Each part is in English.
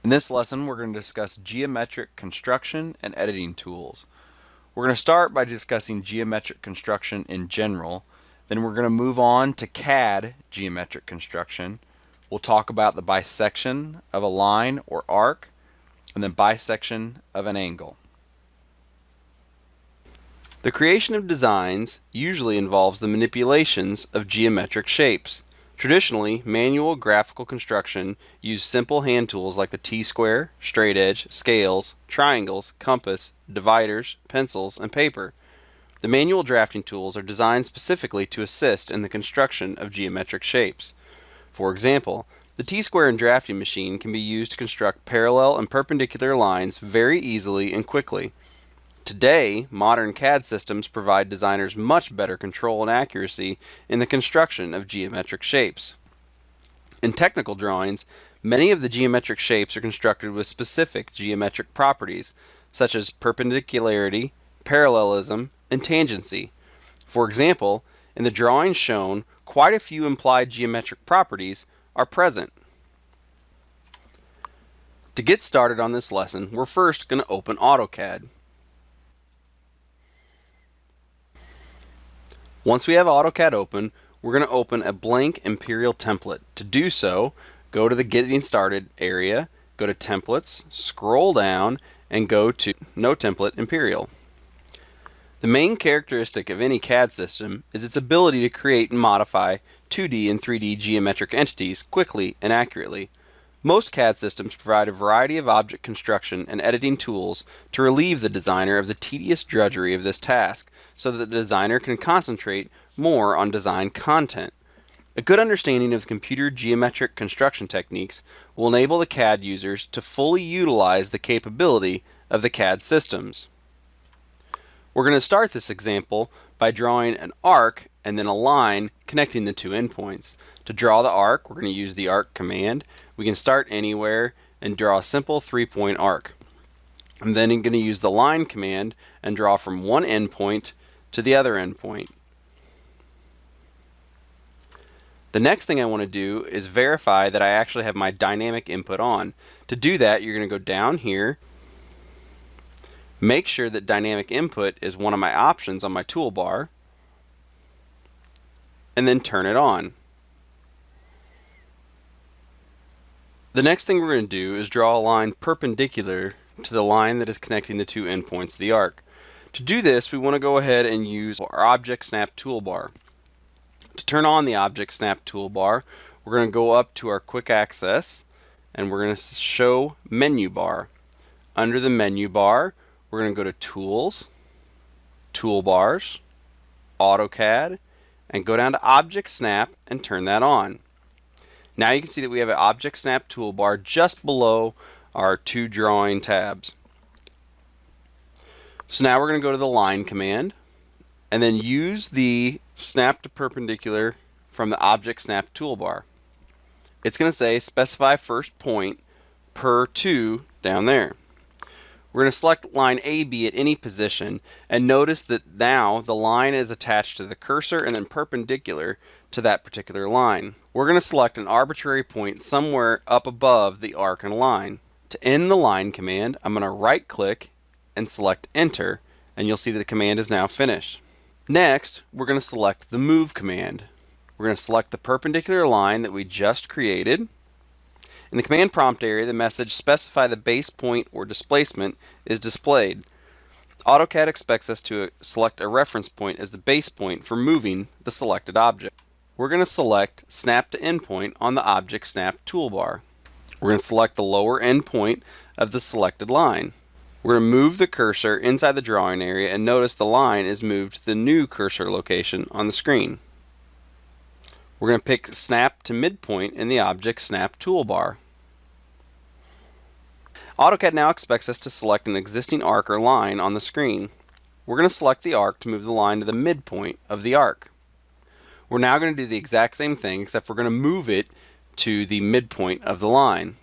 In this lesson, we're going to discuss geometric construction and editing tools. We're going to start by discussing geometric construction in general, then we're going to move on to CAD geometric construction. We'll talk about the bisection of a line or arc, and then bisection of an angle. The creation of designs usually involves the manipulations of geometric shapes. Traditionally, manual graphical construction used simple hand tools like the T-square, straight edge, scales, triangles, compass, dividers, pencils, and paper. The manual drafting tools are designed specifically to assist in the construction of geometric shapes. For example, the T-square and drafting machine can be used to construct parallel and perpendicular lines very easily and quickly. Today, modern CAD systems provide designers much better control and accuracy in the construction of geometric shapes. In technical drawings, many of the geometric shapes are constructed with specific geometric properties, such as perpendicularity, parallelism, and tangency. For example, in the drawings shown, quite a few implied geometric properties are present. To get started on this lesson, we're first going to open AutoCAD. Once we have AutoCAD open, we're going to open a blank Imperial template. To do so, go to the Getting Started area, go to Templates, scroll down, and go to No Template Imperial. The main characteristic of any CAD system is its ability to create and modify 2D and 3D geometric entities quickly and accurately. Most CAD systems provide a variety of object construction and editing tools to relieve the designer of the tedious drudgery of this task, so that the designer can concentrate more on design content. A good understanding of computer geometric construction techniques will enable the CAD users to fully utilize the capability of the CAD systems. We're going to start this example by drawing an arc and then a line connecting the two endpoints. To draw the arc, we're going to use the arc command. We can start anywhere and draw a simple 3-point arc. I'm then going to use the line command and draw from one endpoint to the other endpoint. The next thing I want to do is verify that I actually have my dynamic input on. To do that, you're going to go down here, make sure that dynamic input is one of my options on my toolbar, and then turn it on. The next thing we're going to do is draw a line perpendicular to the line that is connecting the two endpoints of the arc. To do this, we want to go ahead and use our Object Snap toolbar. To turn on the Object Snap toolbar, we're going to go up to our Quick Access, and we're going to show Menu Bar. Under the Menu Bar, we're going to go to Tools, Toolbars, AutoCAD, and go down to Object Snap and turn that on. Now you can see that we have an Object Snap toolbar just below our two drawing tabs. So now we're going to go to the line command and then use the snap to perpendicular from the Object Snap toolbar. It's going to say specify first point per 2 down there. We're going to select line AB at any position, and notice that now the line is attached to the cursor and then perpendicular to that particular line. We're going to select an arbitrary point somewhere up above the arc and line. To end the line command, I'm going to right click and select enter, and you'll see that the command is now finished. Next, we're going to select the move command. We're going to select the perpendicular line that we just created. In the command prompt area, the message specify the base point or displacement is displayed. AutoCAD expects us to select a reference point as the base point for moving the selected object. We're going to select Snap to Endpoint on the Object Snap toolbar. We're going to select the lower end point of the selected line. We're going to move the cursor inside the drawing area, and notice the line is moved to the new cursor location on the screen. We're going to pick Snap to Midpoint in the Object Snap toolbar. AutoCAD now expects us to select an existing arc or line on the screen. We're going to select the arc to move the line to the midpoint of the arc. We're now going to do the exact same thing, except we're going to move it to the midpoint of the line.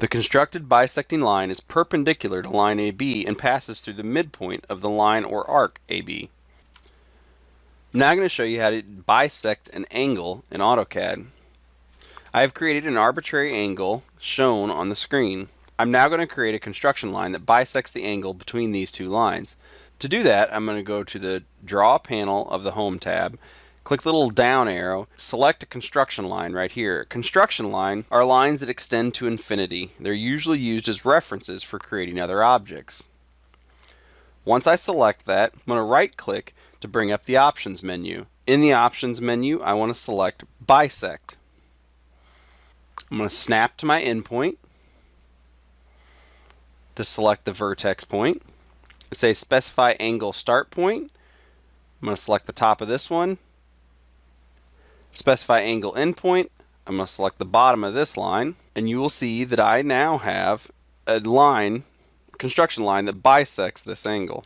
The constructed bisecting line is perpendicular to line AB and passes through the midpoint of the line or arc AB. I'm now going to show you how to bisect an angle in AutoCAD. I have created an arbitrary angle shown on the screen. I'm now going to create a construction line that bisects the angle between these two lines. To do that, I'm going to go to the Draw panel of the Home tab, click the little down arrow, select a construction line right here. Construction line are lines that extend to infinity. They're usually used as references for creating other objects. Once I select that, I'm going to right click to bring up the options menu. In the options menu, I want to select bisect. I'm going to snap to my endpoint to select the vertex point. It says specify angle start point. I'm going to select the top of this one. Specify angle endpoint. I'm going to select the bottom of this line, and you will see that I now have a line, construction line that bisects this angle.